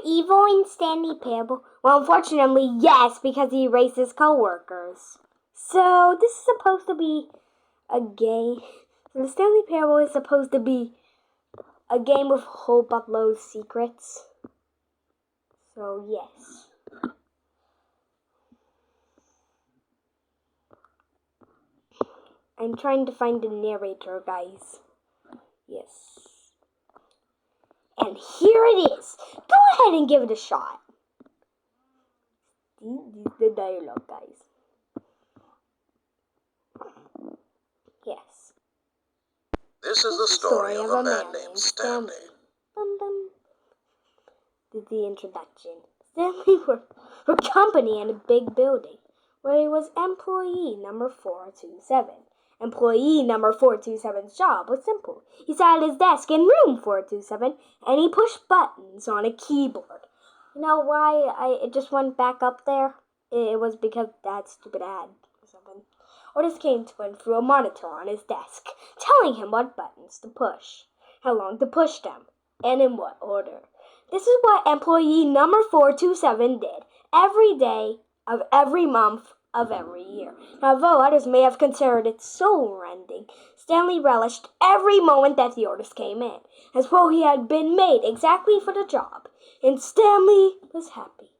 evil in Stanley Parable? Well, unfortunately, yes, because he erased his co-workers. So, this is supposed to be a game. So, the Stanley Parable is supposed to be a game with a whole buttload of secrets. So, yes. I'm trying to find the narrator, guys. Yes. And here it is. Go ahead and give it a shot. The dialogue, guys. Yes. This is the story of a man named Stanley. Dun, dun. The introduction. Stanley worked for a company in a big building where he was employee number 427. Employee number 427's job was simple. He sat at his desk in room 427 and he pushed buttons on a keyboard. You know why it just went back up there? It was because that stupid ad or something. Orders came to him through a monitor on his desk, telling him what buttons to push, how long to push them, and in what order. This is what employee number 427 did every day of every month of every year. Now, though others may have considered it soul-rending, Stanley relished every moment that the orders came in, as though he had been made exactly for the job, and Stanley was happy.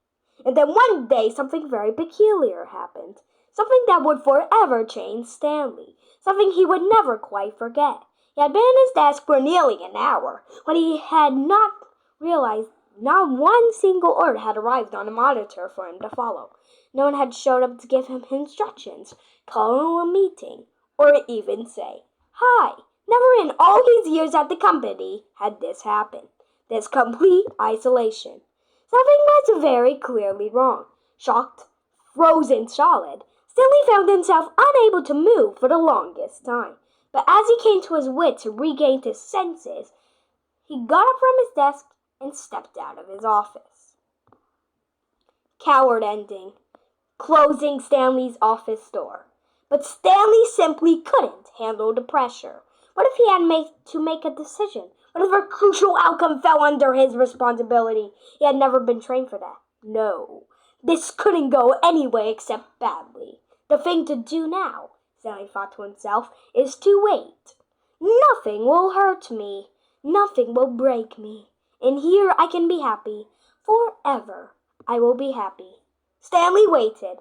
And then one day, something very peculiar happened, something that would forever change Stanley, something he would never quite forget. He had been at his desk for nearly an hour, when he had not realized not one single order had arrived on the monitor for him to follow. No one had showed up to give him instructions, call him a meeting, or even say, "Hi." Never in all his years at the company had this happened. This complete isolation. Something was very clearly wrong. Shocked, frozen solid, Stanley found himself unable to move for the longest time. But as he came to his wits and regained his senses, he got up from his desk and stepped out of his office. Coward ending. Closing Stanley's office door. But Stanley simply couldn't handle the pressure. What if he had to make a decision? What if a crucial outcome fell under his responsibility? He had never been trained for that. No, this couldn't go any way except badly. The thing to do now, Stanley thought to himself, is to wait. Nothing will hurt me. Nothing will break me. And here I can be happy. Forever I will be happy. Stanley waited.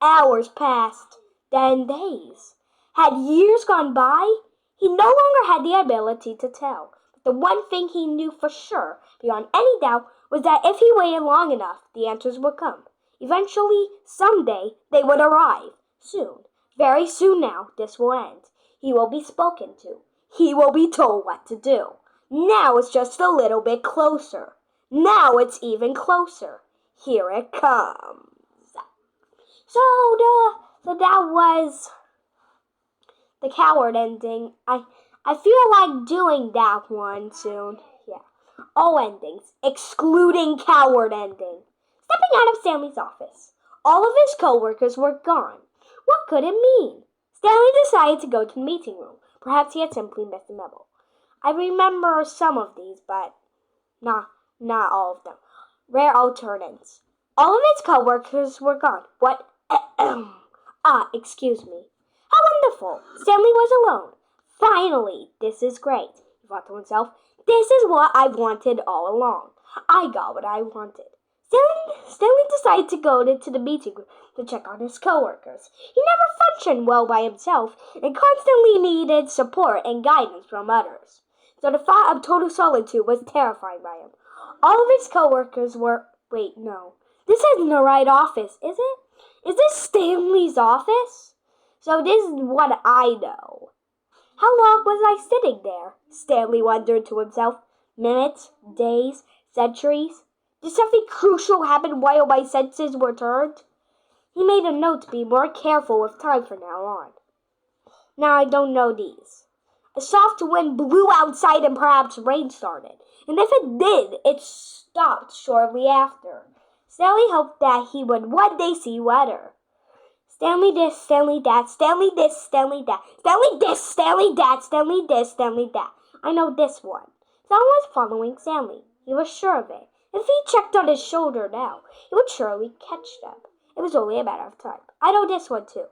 Hours passed, then days. Had years gone by? He no longer had the ability to tell. But the one thing he knew for sure, beyond any doubt, was that if he waited long enough, the answers would come. Eventually, someday, they would arrive. Soon. Very soon now, this will end. He will be spoken to. He will be told what to do. Now it's just a little bit closer. Now it's even closer. Here it comes. So that was the coward ending. I feel like doing that one soon. Yeah. All endings, excluding coward ending. Stepping out of Stanley's office. All of his co-workers were gone. What could it mean? Stanley decided to go to the meeting room. Perhaps he had simply missed a memo. I remember some of these, but not all of them. Rare alternates. All of his co-workers were gone. What? Excuse me. How wonderful. Stanley was alone. Finally, this is great, he thought to himself. This is what I've wanted all along. I got what I wanted. Stanley decided to go to the meeting room to check on his co-workers. He never functioned well by himself and constantly needed support and guidance from others. So the thought of total solitude was terrifying by him. All of his co-workers were... Wait, no. This isn't the right office, is it? Is this Stanley's office? So this is what I know. How long was I sitting there? Stanley wondered to himself. Minutes? Days? Centuries? Did something crucial happen while my senses were turned? He made a note to be more careful with time from now on. Now I don't know these. A soft wind blew outside and perhaps rain started. And if it did, it stopped shortly after. Stanley hoped that he would one day see weather. Stanley this, Stanley that, Stanley this, Stanley that, Stanley this, Stanley that, Stanley this, Stanley that. I know this one. Someone was following Stanley. He was sure of it. If he checked on his shoulder now, he would surely catch them. It was only a matter of time. I know this one too.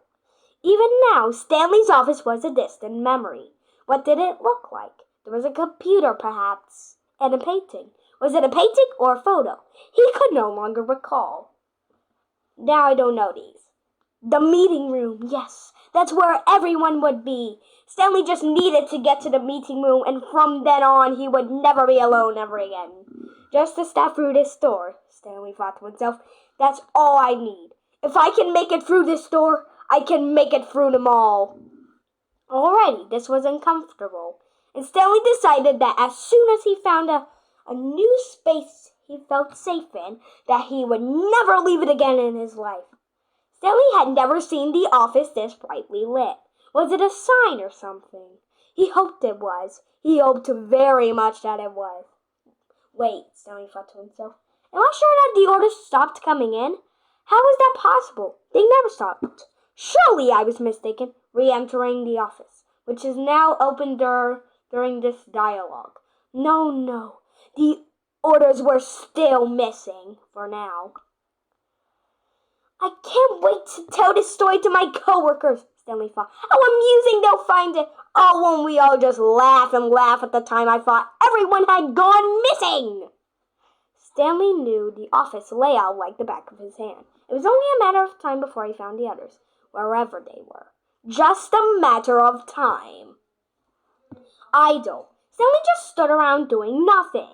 Even now, Stanley's office was a distant memory. What did it look like? There was a computer, perhaps, and a painting. Was it a painting or a photo? He could no longer recall. Now I don't know these. The meeting room, yes, that's where everyone would be. Stanley just needed to get to the meeting room, and from then on, he would never be alone ever again. Just to step through this door, Stanley thought to himself. That's all I need. If I can make it through this door, I can make it through them all. Already, this was uncomfortable, and Stanley decided that as soon as he found a new space he felt safe in, that he would never leave it again in his life. Stanley had never seen the office this brightly lit. Was it a sign or something? He hoped it was. He hoped very much that it was. Wait, Stanley thought to himself. Am I sure that the orders stopped coming in? How is that possible? They never stopped. Surely I was mistaken, re-entering the office, which is now open during this dialogue. No. The orders were still missing for now. I can't wait to tell this story to my coworkers, Stanley thought. How amusing they'll find it. Oh, won't we all just laugh at the time I thought everyone had gone missing? Stanley knew the office layout like the back of his hand. It was only a matter of time before he found the others, wherever they were. Just a matter of time. Idle. Stanley just stood around doing nothing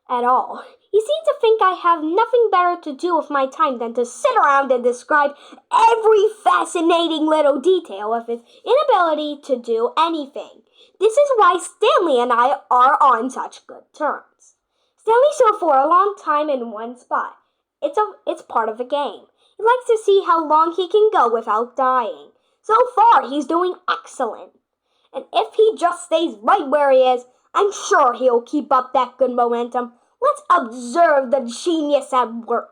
at all. He seemed to think I have nothing better to do with my time than to sit around and describe every fascinating little detail of his inability to do anything. This is why Stanley and I are on such good terms. Stanley stood for a long time in one spot. It's part of the game. He likes to see how long he can go without dying. So far, he's doing excellent. And if he just stays right where he is, I'm sure he'll keep up that good momentum. Let's observe the genius at work.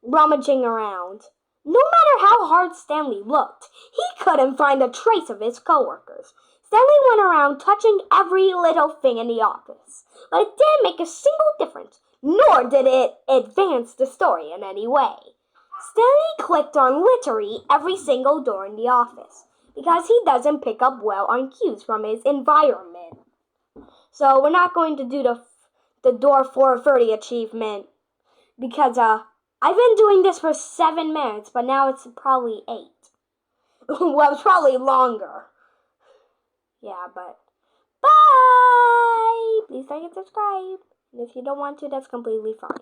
Rummaging around. No matter how hard Stanley looked, he couldn't find a trace of his coworkers. Stanley went around touching every little thing in the office, but it didn't make a single difference, nor did it advance the story in any way. Stanley clicked on literally every single door in the office, because he doesn't pick up well on cues from his environment. So we're not going to do the door 430 achievement, because I've been doing this for 7 minutes, but now it's probably 8. Well, it's probably longer. Yeah, but bye! Please like and subscribe. And if you don't want to, that's completely fine.